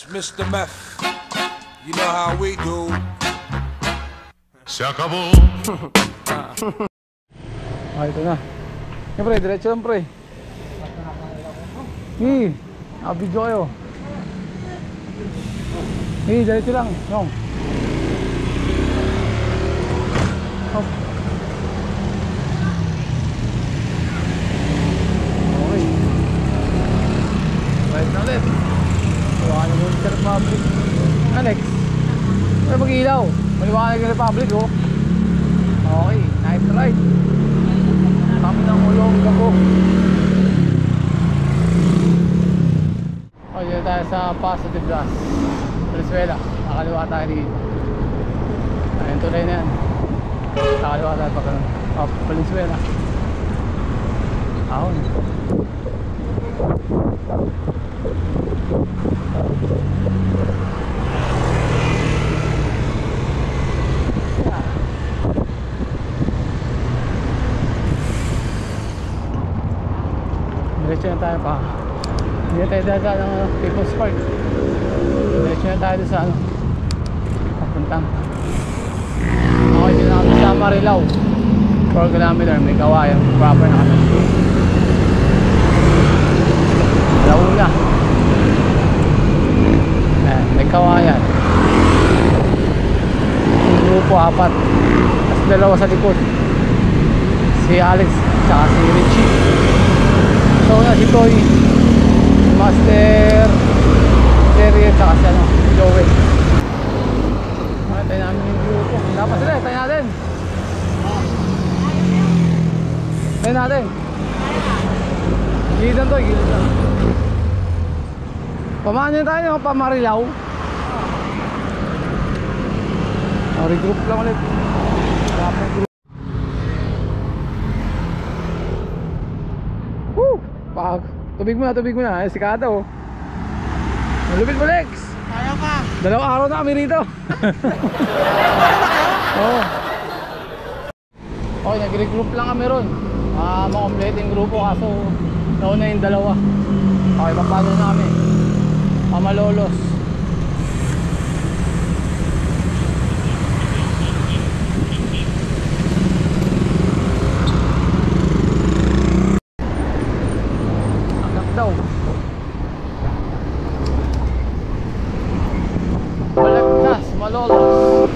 It's Mr. Meth. You know how we do. Se acabó. Ah, ito na. Yan pre, diretso lang pre. Video kayo. Diretso lang. Yung. Hop. Okay. Right na ulit. Maliwanag yung Republic. Alex. Pero mag-ilaw. Maliwanag yung Republic oh. Okay, night ride. Kami ng ulong gabo. O, dito tayo sa Paso de Blas, Venezuela. Nakaliwa tayo dito. Ayun, tulay na yan. Nakaliwa tayo pag Venezuela. Ahon. Diretso na tayo pa. Hindi tayo dada ng People's Park. Diretso na tayo sa ano, papuntang okay, dito na kami sa Marilao. 4 kilometer, may kawayan proper na kami. Launa. Ayan, may kawayan. Yung grupo 4, tapos 2 sa likod, si Alex tsaka si Richie. So na si Toy, si Master Jerry at saka si ano, Joey. Tayo namin yung grupo. Dapat sila, tayo natin. Tayo natin. Gilitan to, gilitan. Pamaan nyo tayo, Pamarilao. Regroup lang ulit. Dapat group. Tubig mo na, sikata oh. Malupit mo Lex. Kaya ka. 2 araw na kami rito. Oh. Okay, nag-regroup lang kami ron. Ma-complete yung grupo kaso nauna yung 2. Okay, papalo na kami. Pamalolos. Daw. Balagtas, Malolos.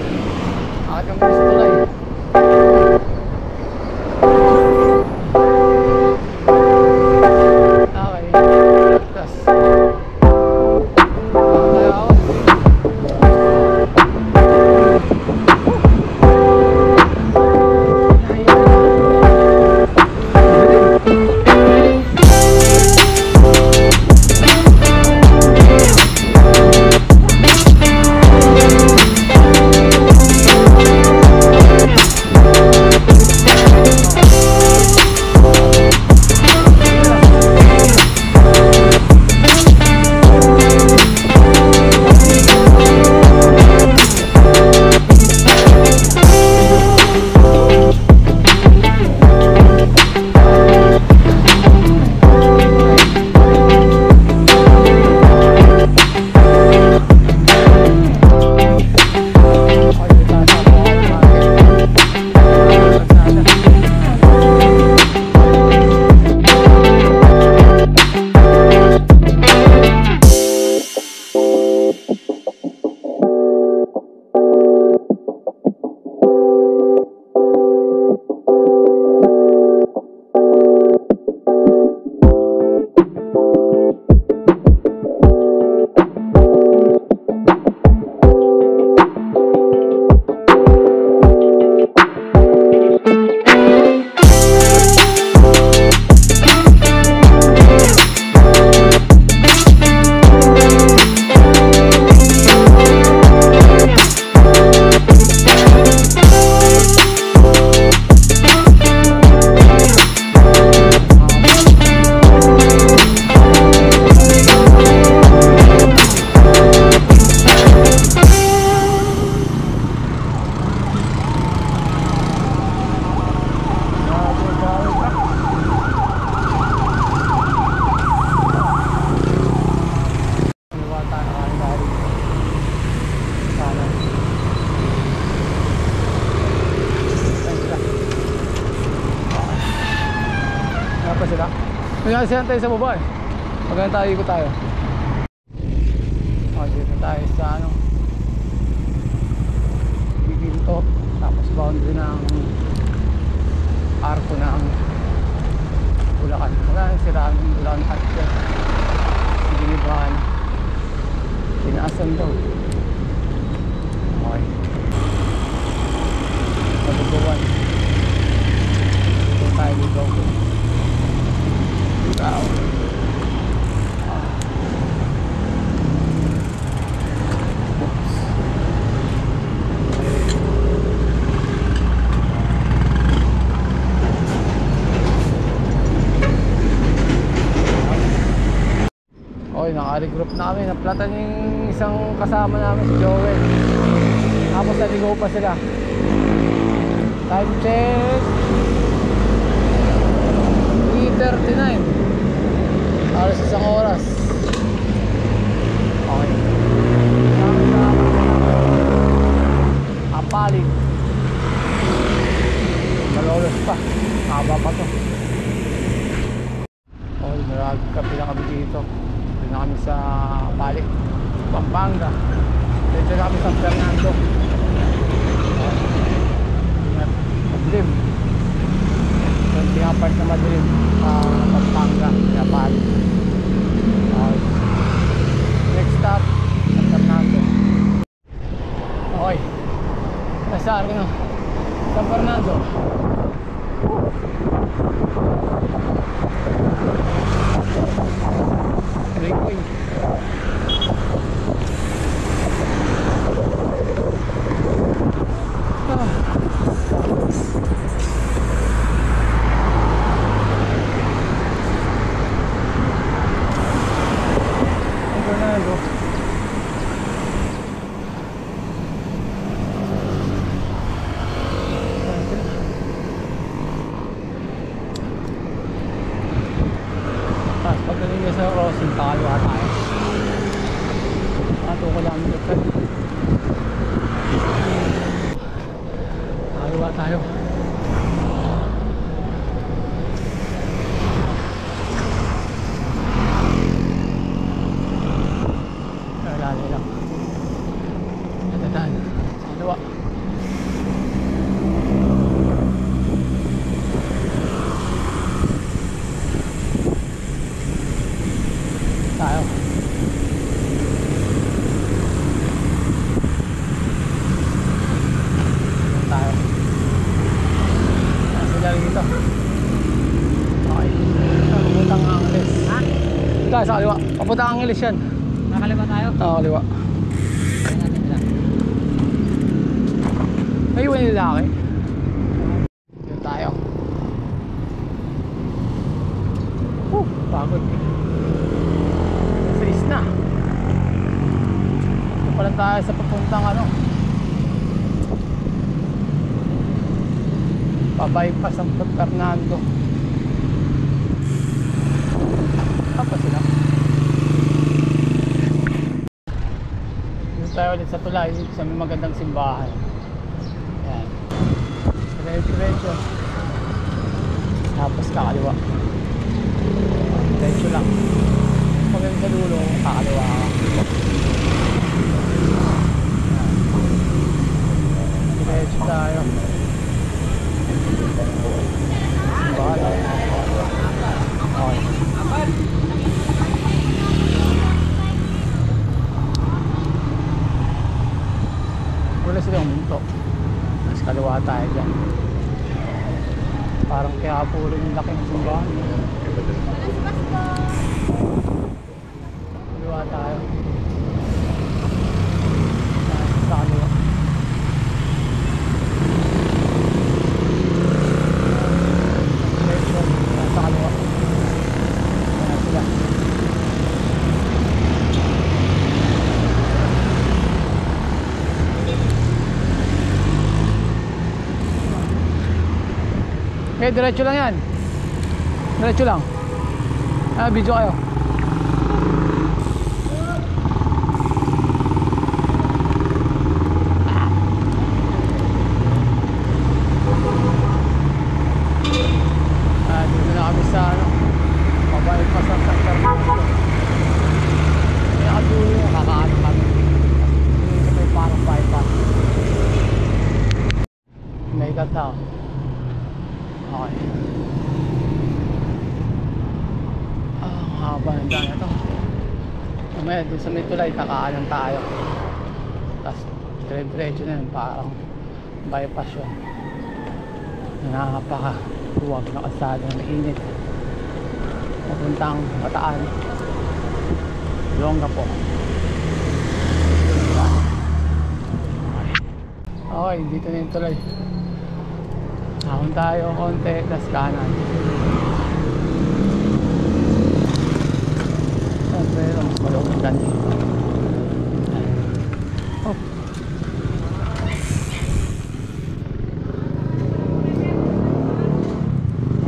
Agang Pistolay. Okay, Balagtas. Tayo tayo sana. Saan sila? Wala pa sila. Pinasihan tayo sa baba eh. Maganda tayo, ikot tayo. Dito tayo sa ano, Biginto. Tapos boundary ng arko ng Bulacan. Wala nang siraan ng Bulacan at Ginibahan. Tinaasan daw. Okay. Mabubuwan. Dito tayo dito. Wow. Naka-regroup na kami, naplatan yung isang kasama namin si Joel. Tapos naligaw pa sila. Time check 3:39. Alas isang oras. Okay. Apalig. Malolos pa. Haba pa to. Okay, naragkapi na kami dito. Na kami sa Balik, Pampanga. Dito na kami sa San Fernando. Madilim. Kunting apart na madilim sa Pampanga, sa Balik. Next stop, San Fernando. Okay. Nasa ano? San Fernando. Breakway. Fernando. Pagdating niya sa crossing, kakaliwa tayo. Ato ko lang dito. Kakaliwa tayo. Lalo lang. Natatan. Kakaliwa. Tayo. Tayo. Sila rin dito. Okay. Papuntang Angeles. Ha? Tayo sa kaliwa. Papuntang Angeles yan. Nakaliwa tayo? Oo, kaliwa. Kaya natin sila. May iwan yung lalaki. Dito tayo. Pagod. Na. Ito pa lang tayo sa papuntang ano, pabypass ang San Fernando. Tapos sila. Dito tayo ulit sa tulay sa may magandang simbahan. Yan. Diretso. Tapos kakaliwa. Diretso lang. Pag sa dulo, kakaliwa ka. Diretso tayo. Bahala. Okay. Wala silang minto. Mas kaliwa tayo dyan. Parang kaya puro yung laki ng simbahan. Kaliwa tayo. Sa kaliwa. Sa kaliwa. Ayan sila. Okay, diretso lang yan. Diretso lang. Video kayo. ganda. Okay. Ang haba ng daan ito. Mamaya dun sa may tulay, kakaanan tayo. Tapos dire-diretso na yun, parang bypass yun. Napaka-huwag na kalsada, mainit. Papuntang Bataan, Longga po. Okay, dito na yung tulay. Ahon tayo konti, tas kanan. Siyempre, mas malungan dito. Oh.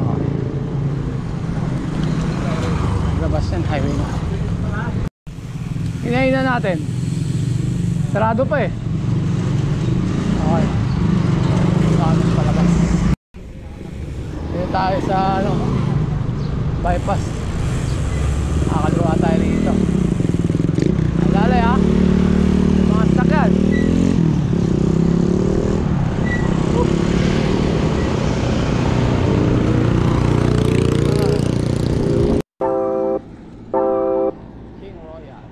Okay. Labas yan, highway na. Hinahin na natin. Sarado pa eh. Okay. Sarado palabas. Dito tayo sa ano, bypass. Nakakaliwa tayo dito. Alalay ha. Mga sakyan. King Royal.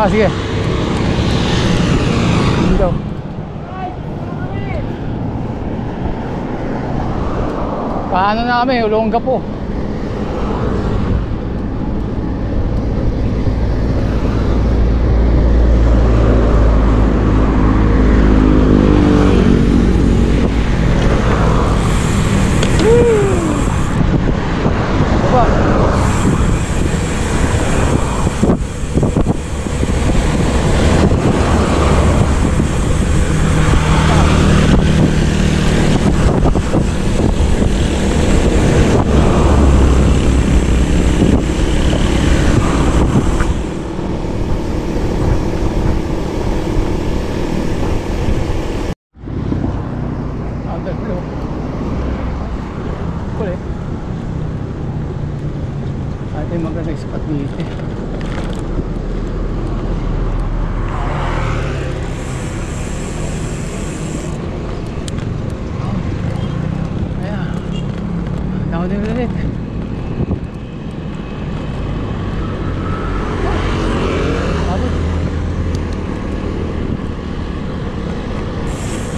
sige. Dito. Paano na kami? Ulongga po. Magandang spot dito. Ayan. Down din ulit.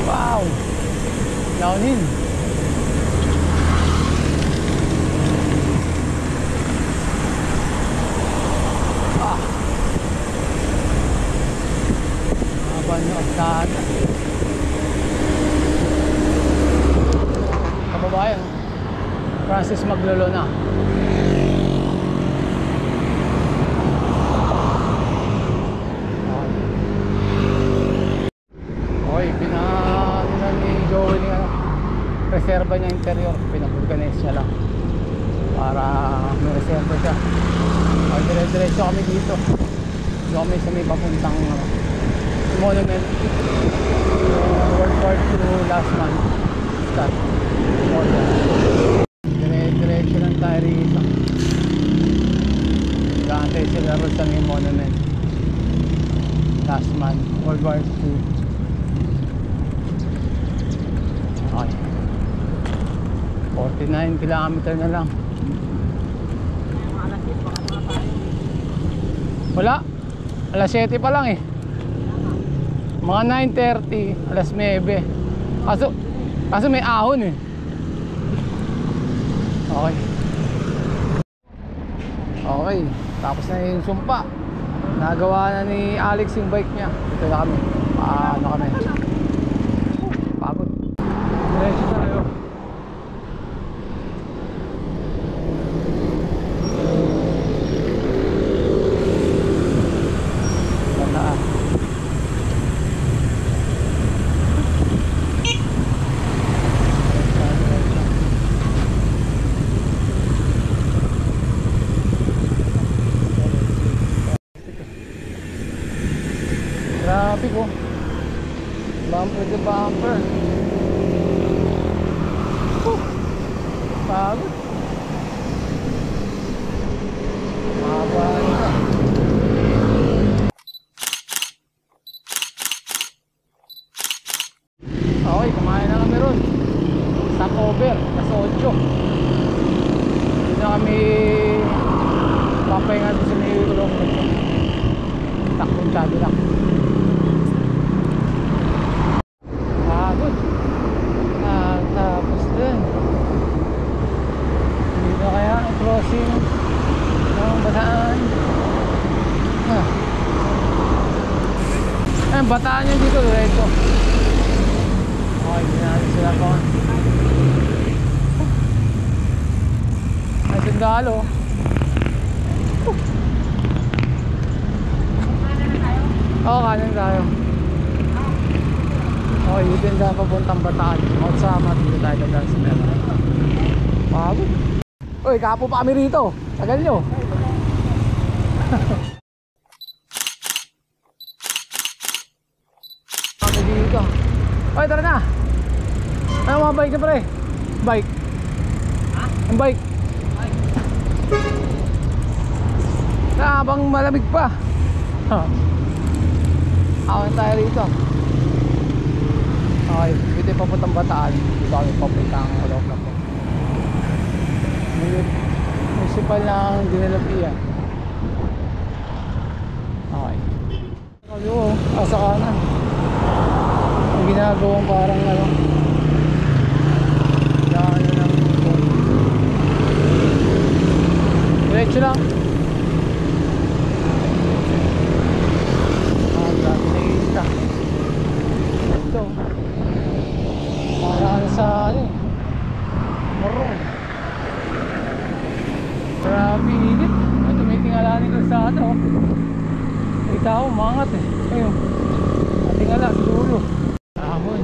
Wow. Down in. Kababayan, Francis Maglolo na. Okay, pinanilan ni Joey ni reserva niya interior, pinapulganize niya lang para may reserva siya. Okay, dire-diretso kami dito. Dito kami sa may papuntang monument, World War II last month start. Dire-diretso lang tayo rito. Gantay sila rin sa may monument last month, World War II. Okay, 49 kilometer na lang. Wala, alas 7 pa lang eh. Mga 9:30, alas 9. Kaso may ahon eh. Okay. Okay, tapos na yung sumpa. Nagawa na ni Alex yung bike niya. Ito na kami. Ano kami? Pagod. Diretso tayo. Traffic oh. Bumper to bumper. Pagod. Mahaba na. Okay, kumain na kami ron. Stopover, kasi 8. Dito na kami papahinga sa may ulong. Takpuntado lang. Tapos dun dito kaya ang crossing ng Bataan. Ayun, Bataan yun dito diretso. Okay, hindi natin sila po. Ay, sundalo. Oo, kanan tayo. Okay, dito yung daan papuntang Bataan. Magsama, dito tayo dadaan sa meron. Pagod. Uy, kapo pa kami rito. Tagal nyo. Kami dito. Uy, tara na. Ano mga bike na pre? Bike. Ha? Ang bike. Habang malamig pa. Awan tayo rito. Okay, dito yung papuntang Bataan. Dito kami papuntang Olok na po. Municipal ng Dinalapian. Okay. ginagawang parang ano, daan na ng diretso lang. Dati nakikita ito parang sa ano eh, marong. Grabe init. Tumitingalanin ko sa ano, kita ko umangat eh. Ayun, tingala sa dulo ahon.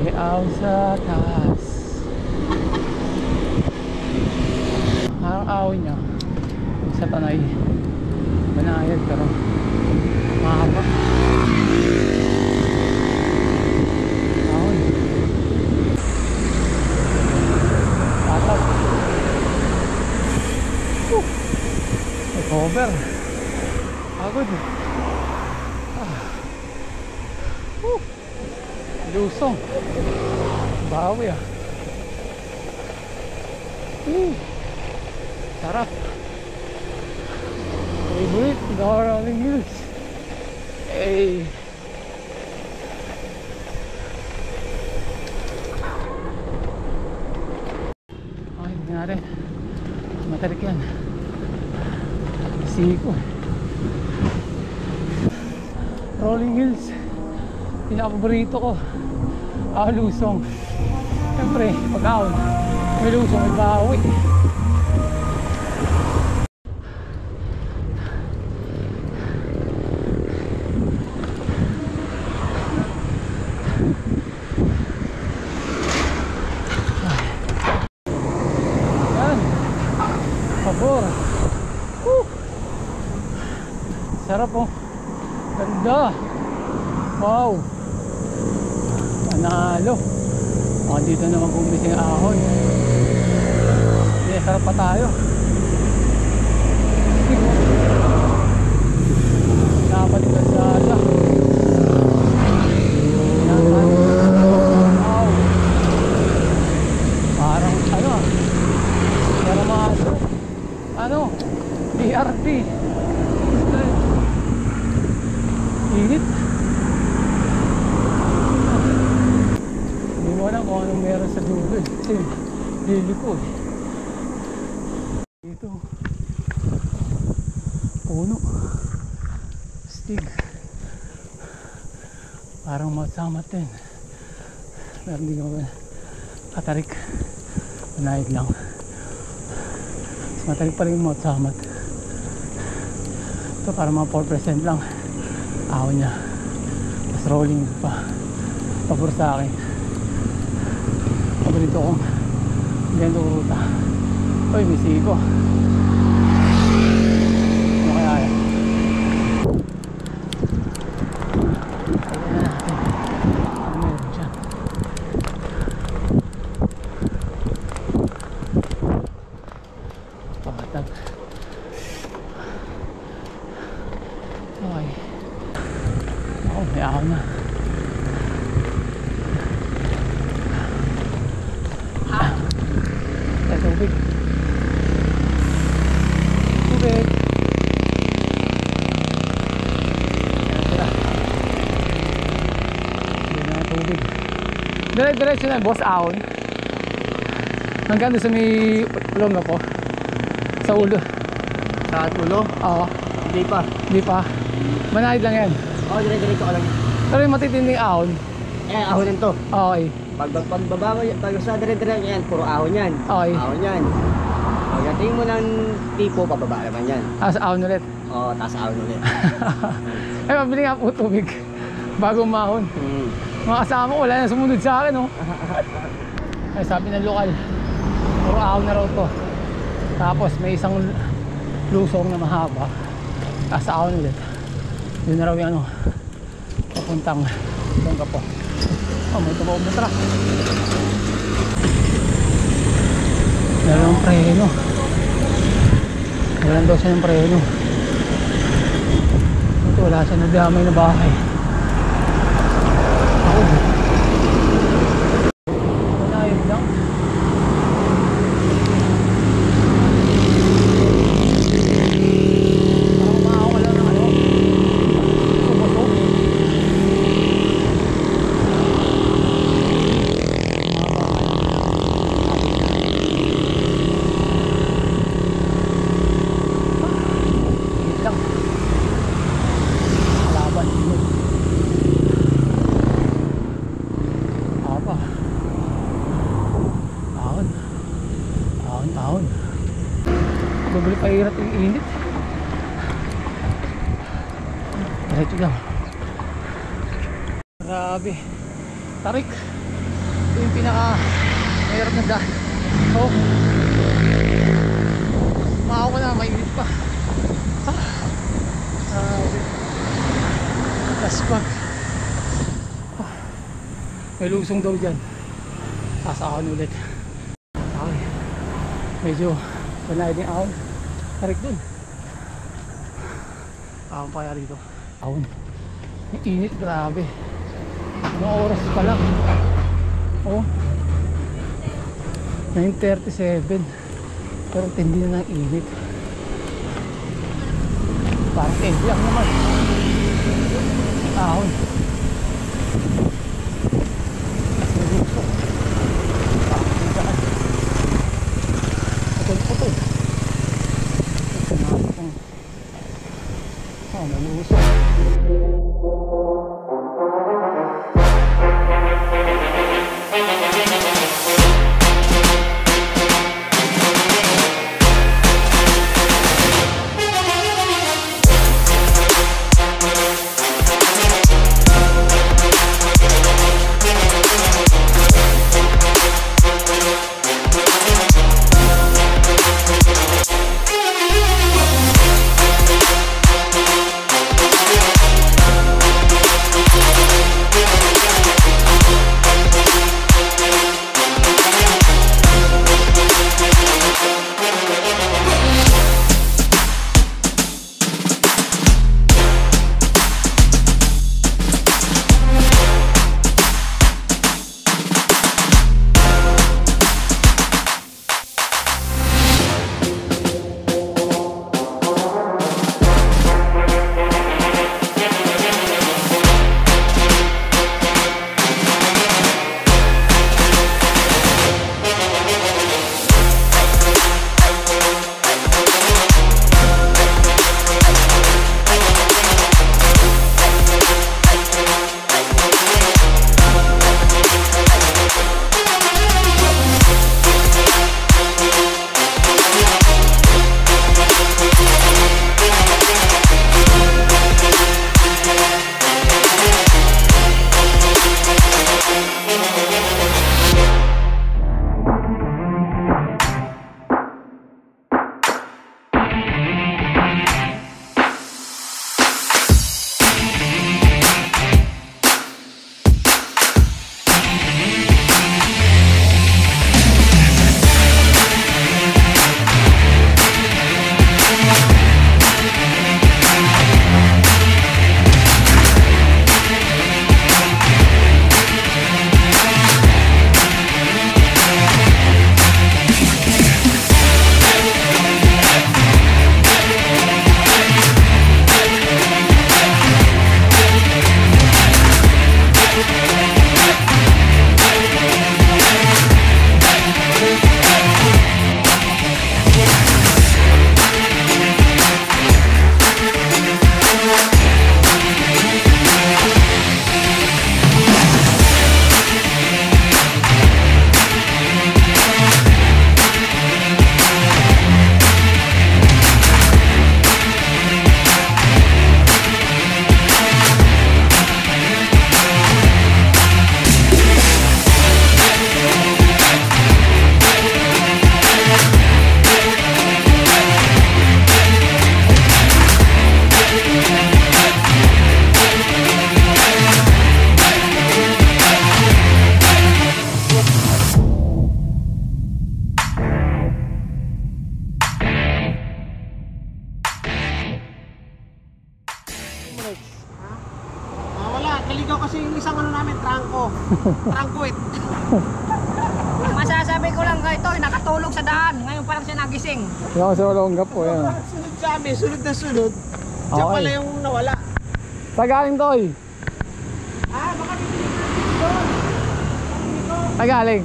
May ahon sa taas. Parang ahon niya sa Tanay Banayad, pero mahaba ahon. Tatap may cover. Pagod. Lusong. Bawi ah. Sarap. Favorite, the rolling hills. Hey. Okay, hindi natin. Matarik yan. Siko. Rolling hills. Pinaka-paborito ko. Lusong. Siyempre, pag-ahon. May lusong, may bawi. Yan. Pabor. Sarap oh. Ganda. Wow. Panalo. Dito na mag-umpisa yung ahon. Sarap pa tayo. Dapat ito sa ala. Wow. Parang ano ah. Parang mga ano, BRT. Init. Hindi mo alam kung anong meron sa dulo eh. Kasi liliko eh. Dito puno, stig, parang matsamat din, pero hindi naman katarik, manahid lang. Mas matarik pa rin yung matsamat. Ito parang mga 4% lang ahon niya, mas rolling pa. Pabor sa akin, paborito kong ganito ruta. Uy, may siko. Ano kaya yan? Tignan natin ano meron dyan. Pakatag. Okay. May ahon na. Tubig. Tubig. Hindi na tubig. Dire-diretso na boss ahon. Hanggang doon sa may ulong na po. Sa ulo. Sa ulo? Oo. Hindi pa. Hindi pa. Manahid lang yan. Oo, dire-diretso ka lang. Pero yung matitinding ahon. Ahonin to. Okay. Pagbaba mo, pag sa dire-diretso yan, puro ahon yan. Okay. Ahon yan. Pagdating mo ng tipo, pababa naman yan. Sa ahon ulit. Oo, taas ahon ulit. Ay, mabili nga po tubig. Bagong mahon. Mga kasama ko, wala na sumunod sa akin, oh. Ay, sabi ng lokal, puro ahon na raw to. Tapos may isang lusong na mahaba. Taas ahon ulit. Yun na raw yung ano, papuntang doon ka po. Oh, may tumawag na truck. Dalawang preno. Walang daw siya ng preno. Ito, wala siya nadamay na bahay. Ako ba? Panayod lang. Parang makakawala ng ano. Subos Taon. Taon. Bumili pa irat yung init. Diretso lang. Grabe. Tarik. Ito yung pinaka mahirap na daan. Oh. Makaw ko na, mainit pa. Grabe. Taspag. May lusong daw dyan. Sasakon ulit. Okay. Medyo panay din ahon. Tarik dun. Ahon pa kaya rito. Ahon. Yung init, grabe. Mga oras pa lang. Oh. 9:37. Pero tindi na ng init. Parang tindi lang naman. Ahon. Putol. Oh, malusok. Naligaw kasi yung isang ano namin, trangko. Trangkuit. Masasabi ko lang ito, nakatulog sa daan. Ngayon parang siya nagising. Yung sa Olonggap po yan. Sunod kami, sunod na sunod. Diyan pala yung nawala. Saan galing to eh? Baka doon. Saan galing?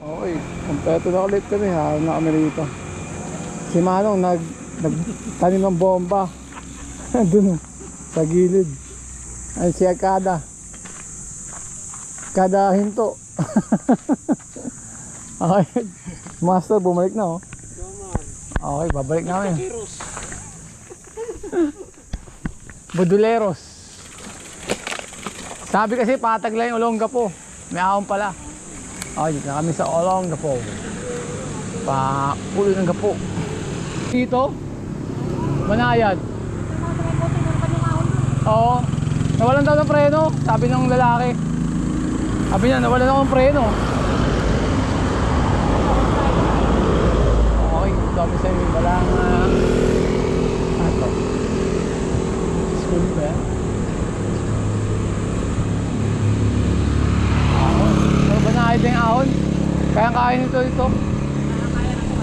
Okay, kompleto na ulit kami ha, na kami rito. Si Manong nagtanim ng bomba. Doon sa gilid. Ay si Akada. kada hinto. Okay. Master, bumalik na oh. Okay, babalik na kami. Buduleros. Sabi kasi patag lang yung Olongapo. May ahon pala. Okay, dito na kami sa Olongapo. Pakulo ng gapo. Dito, Banayad. Oo. Nawalan daw ng preno. Sabi ng lalaki. Sabi niya, nawalan ako ng preno. Okay, sabi sa'yo, walang school ba yan? Ahon. So, Banayad na yung ahon. Kaya kain ito dito.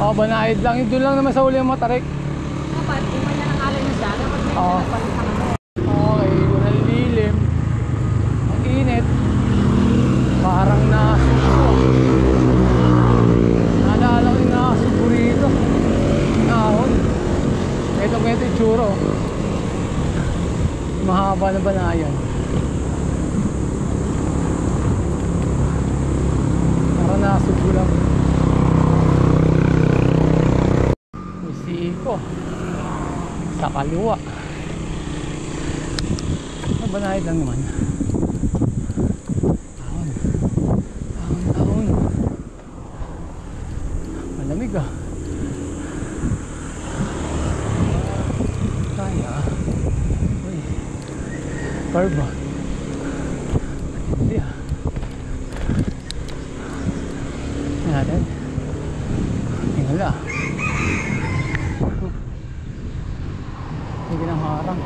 Oo, Banayad lang. Yung doon lang naman sa uli yung matarik. Dapat, kung may nanakalan yung dala, dapat may Oo. nagpalit sa kanila. Okay, unang lilim. Ang init. Parang nasubo. Naalala ko yung nasubo rito. Ahon. Ito po yung itsura. Mahaba na Banayan. Parang nasubo lang. Isiko. Sa kaliwa. Banayad lang naman. Ahon. Ahon. Malamig ah. Kaya. Uy. Curve ah. Hindi ah. Yan natin. Tingala. Hindi nang harang.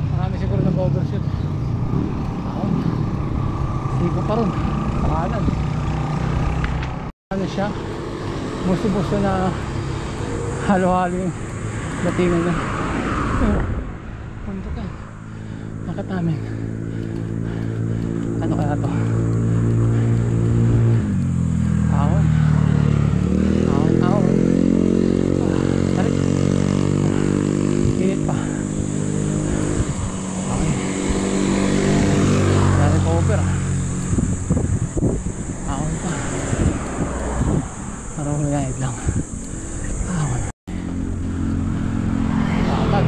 Marami siguro nag-overshoot. Ahon. Siko pa ron. Pakanan. Ano siya? Muso-muso na halo-halo yung datingan niya. Punto ka. Bakit namin? Ano kaya to? Ahon. Ahon. Tarik. Init pa. Okay. Wala rin cover ah. Ahon pa. Parang Banayad lang. Ahon. Patag.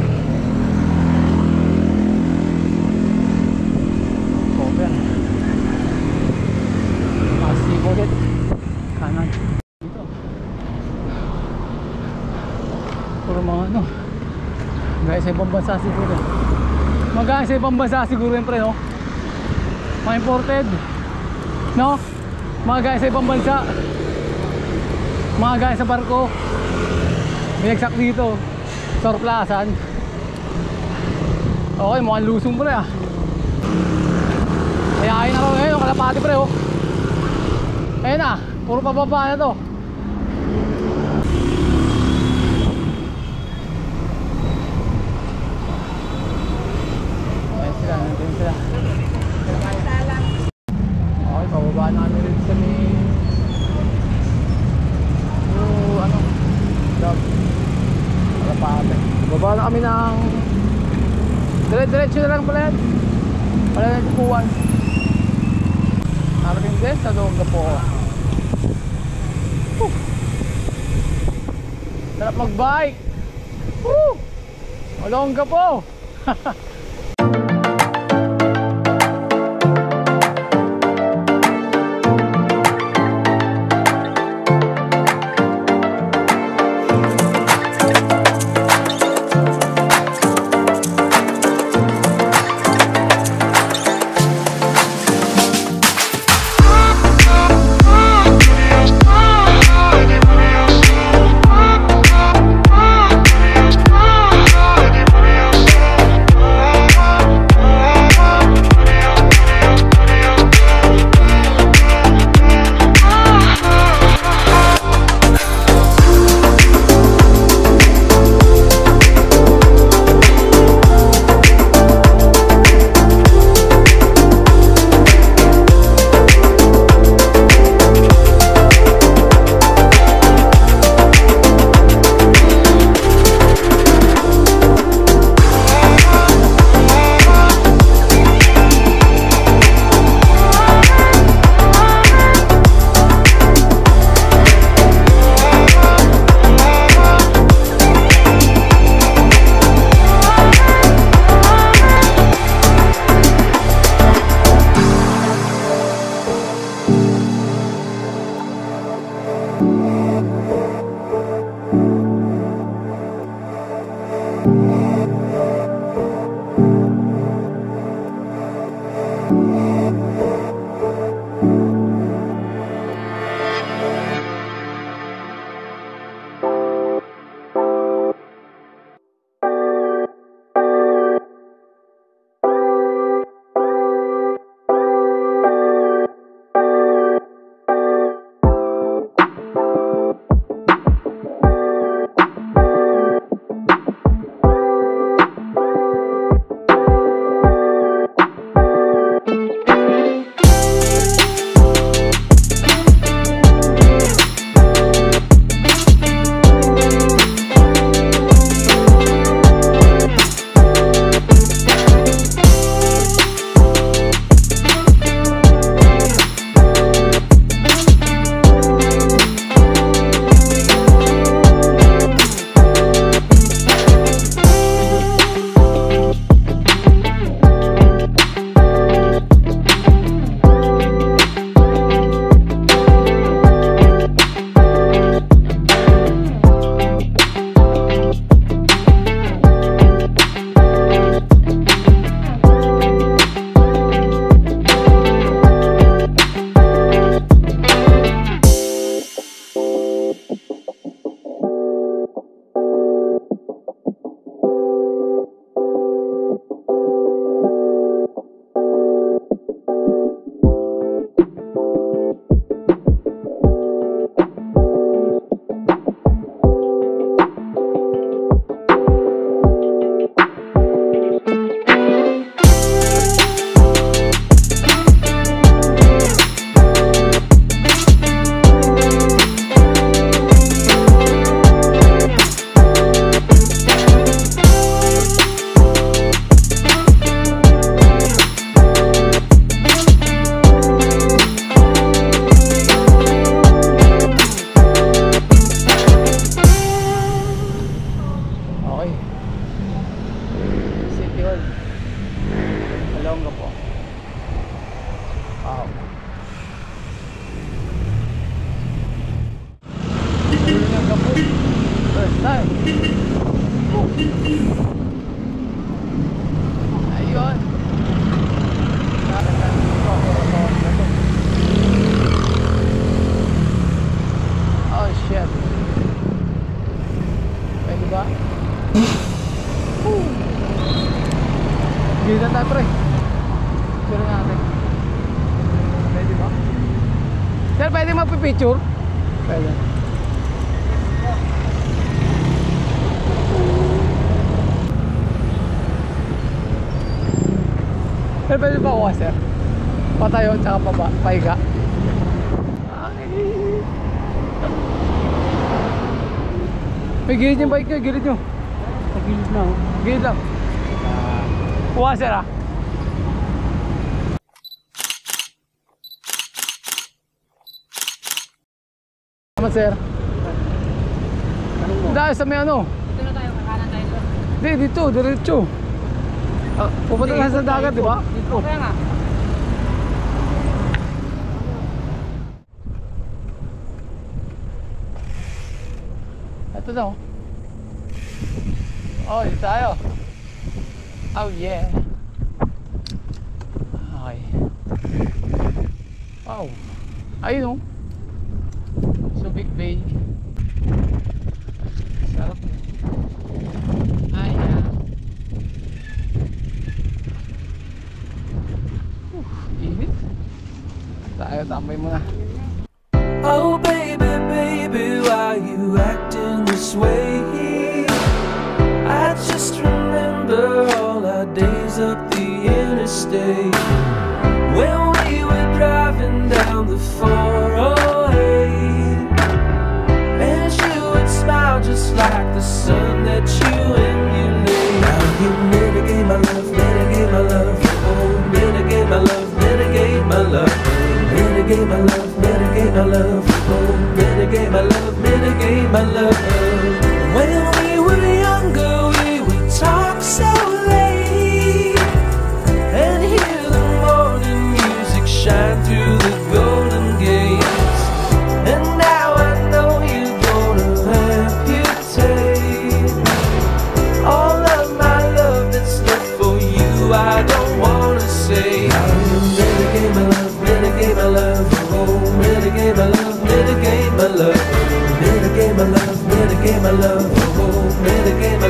Cover. Masig ulit. Kanan. Dito. Puro mga ano. Gaya sa ibang bansa siguro. Magaya sa ibang bansa siguro yung pre, no? Mga imported. No? Mga gaya sa ibang bansa. Mga gaya sa barko. Binagsak dito. Surplasan. Okay, mukhang lusong pre ah. Kayain na raw ngayon yung kalapati pre oh. Ayun na, puro pababa na to. Nandiyan sila. Okay, pababa na kami rin sa may ano dog Kalapate. Baba na kami ng dire-diretso na lang pala yan. Wala na tupuan. Narating din sa Olongapo. Sarap mag-bike. Olongapo. Ayun. Oh shit. Pwede ba? Gila tayo pre. Picture natin. Pwede ba? Sir, pwede magpipicture? Pwede. Sir, pwede ba kuha sir? Patayo tsaka pahiga. May gilid yung bike nyo, gilid nyo. Sa gilid na oh. Gilid lang. Kuha sir ah. Salamat sir. Dahil sa may ano? Dito na tayo, kakanan tayo doon. Hindi, dito, diretso. Pupunta ka sa dagat, di ba? Dito. Kaya nga. Ito daw. Oh, dito tayo. Oh yeah. Okay. Wow. Ayun oh. Subic Bay. Sarap. Ayan. Init. Tayo, tambay muna. Oh baby, baby, why you acting this way? I just remember all our days up the interstate when we were driving down the 408, and you would smile just like the sun that you emulate. Now you mitigate my love, mitigate my love, oh mitigate my love, mitigate my love, mitigate my love. Mitigate my love, oh, mitigate my love, mitigate my love. When we were younger, we would talk so late and hear the morning music shine through the golden gates. And now I know you're gonna amputate all of my love that's left for you. I don't wanna say how you mitigate my love, mitigate my love. Mitigate my love, mitigate my love, mitigate my love, mitigate my love, oh, mitigate my